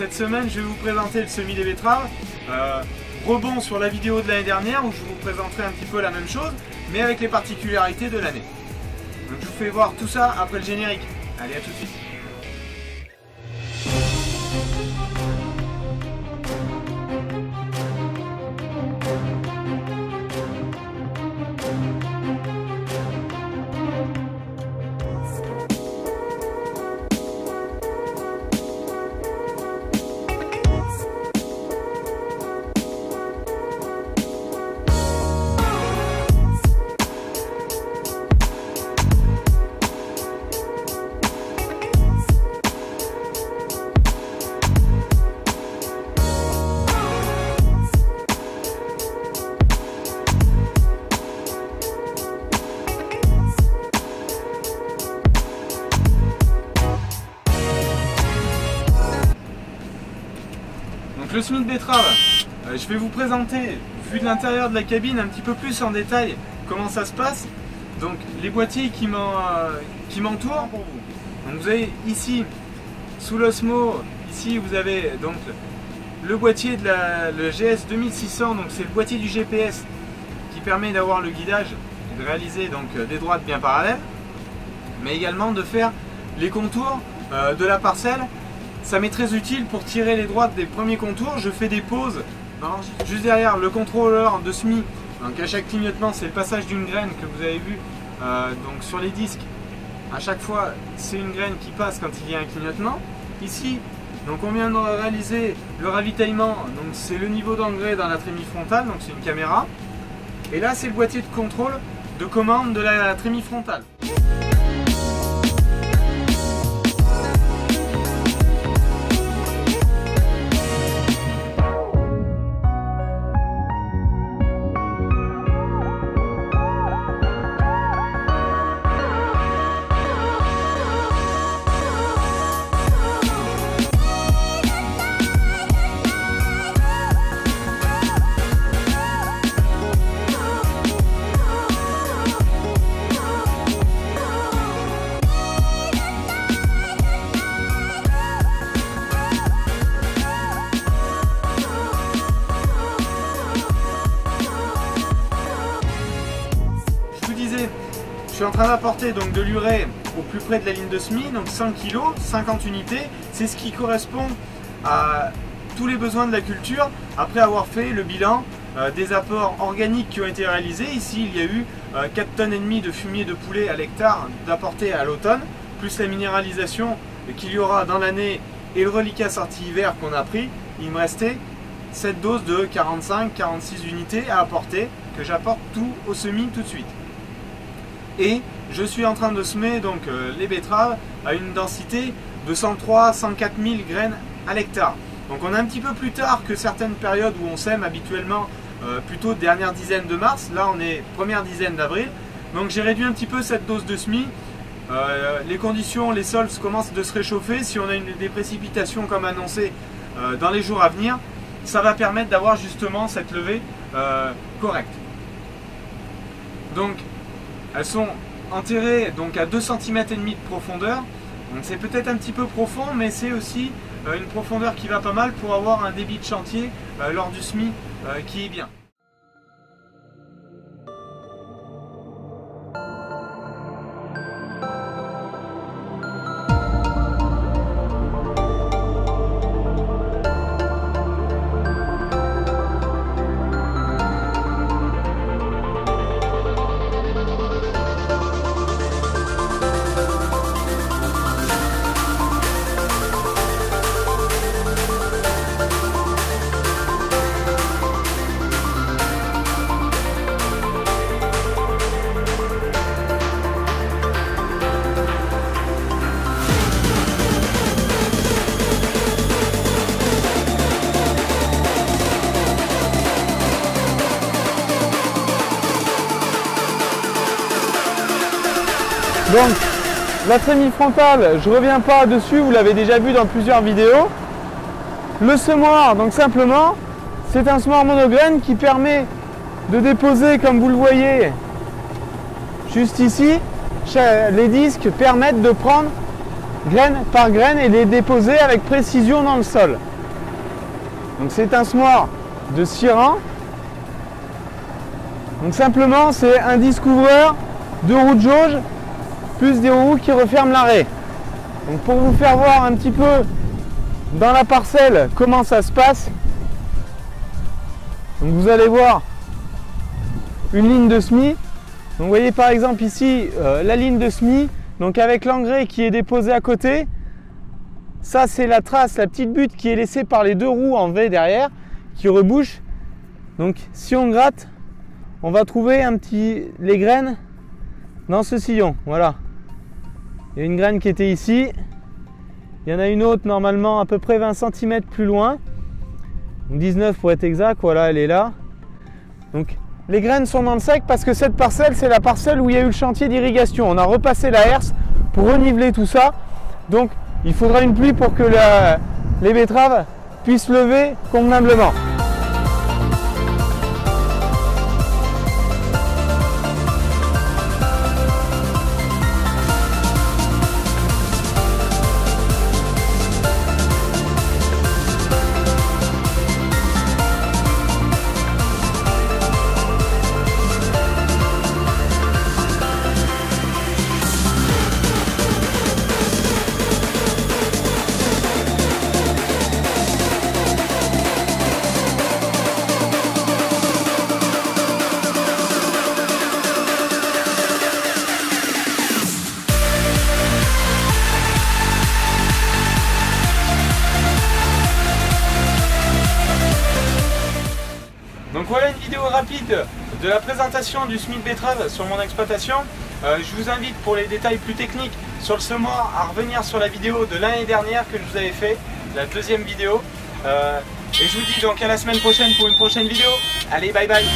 cette semaine, je vais vous présenter le semis des betteraves. Rebond sur la vidéo de l'année dernière où je vous présenterai un petit peu la même chose, mais avec les particularités de l'année. Donc je vous fais voir tout ça après le générique. Allez, à tout de suite. Donc le semis de betterave, je vais vous présenter, vu de l'intérieur de la cabine, un petit peu plus en détail comment ça se passe. Donc les boîtiers qui m'entourent pour vous. Donc vous avez ici, sous l'Osmo, ici vous avez donc le boîtier de le GS 2600, donc c'est le boîtier du GPS qui permet d'avoir le guidage et de réaliser donc des droites bien parallèles, mais également de faire les contours de la parcelle. Ça m'est très utile pour tirer les droites des premiers contours. Je fais des pauses juste derrière le contrôleur de semis. Donc à chaque clignotement, c'est le passage d'une graine que vous avez vu donc sur les disques. À chaque fois, c'est une graine qui passe quand il y a un clignotement. Ici, donc on vient de réaliser le ravitaillement. Donc c'est le niveau d'engrais dans la trémie frontale. Donc c'est une caméra. Et là, c'est le boîtier de contrôle de commande de la trémie frontale. Je suis en train d'apporter donc de l'urée au plus près de la ligne de semis, donc 100 kg, 50 unités. C'est ce qui correspond à tous les besoins de la culture après avoir fait le bilan des apports organiques qui ont été réalisés. Ici, il y a eu 4,5 tonnes de fumier de poulet à l'hectare d'apporter à l'automne, plus la minéralisation qu'il y aura dans l'année et le reliquat sorti hiver qu'on a pris. Il me restait cette dose de 45-46 unités à apporter, que j'apporte tout au semis tout de suite. Et je suis en train de semer donc les betteraves à une densité de 103-104 000 graines à l'hectare. Donc on est un petit peu plus tard que certaines périodes où on sème habituellement plutôt dernière dizaine de mars. Là on est première dizaine d'avril. Donc j'ai réduit un petit peu cette dose de semis. Les conditions, les sols commencent de se réchauffer. Si on a des précipitations comme annoncé dans les jours à venir, ça va permettre d'avoir justement cette levée correcte. Donc elles sont enterrées donc à 2,5 cm de profondeur. Donc c'est peut-être un petit peu profond, mais c'est aussi une profondeur qui va pas mal pour avoir un débit de chantier lors du semis qui est bien. Donc la trémie frontale, je ne reviens pas dessus, vous l'avez déjà vu dans plusieurs vidéos. Le semoir, donc simplement, c'est un semoir monograine qui permet de déposer, comme vous le voyez, juste ici, les disques permettent de prendre graine par graine et les déposer avec précision dans le sol. Donc c'est un semoir de 6 rangs. Donc simplement c'est un disque ouvreur, 2 roues de jauge, plus des roues qui referment l'arrêt. Donc pour vous faire voir un petit peu dans la parcelle comment ça se passe, donc vous allez voir une ligne de semis. Donc vous voyez par exemple ici la ligne de semis, donc avec l'engrais qui est déposé à côté. Ça c'est la trace, la petite butte qui est laissée par les 2 roues en V derrière, qui rebouche. Donc si on gratte, on va trouver les graines dans ce sillon. Voilà. Il y a une graine qui était ici. Il y en a une autre normalement à peu près 20 cm plus loin. 19 pour être exact. Voilà, elle est là. Donc les graines sont dans le sec parce que cette parcelle, c'est la parcelle où il y a eu le chantier d'irrigation. On a repassé la herse pour reniveler tout ça. Donc il faudra une pluie pour que les betteraves puissent lever convenablement. Donc voilà une vidéo rapide de la présentation du semis de betterave sur mon exploitation. Je vous invite pour les détails plus techniques sur le semoir à revenir sur la vidéo de l'année dernière que je vous avais fait, la deuxième vidéo. Et je vous dis donc à la semaine prochaine pour une prochaine vidéo. Allez, bye bye.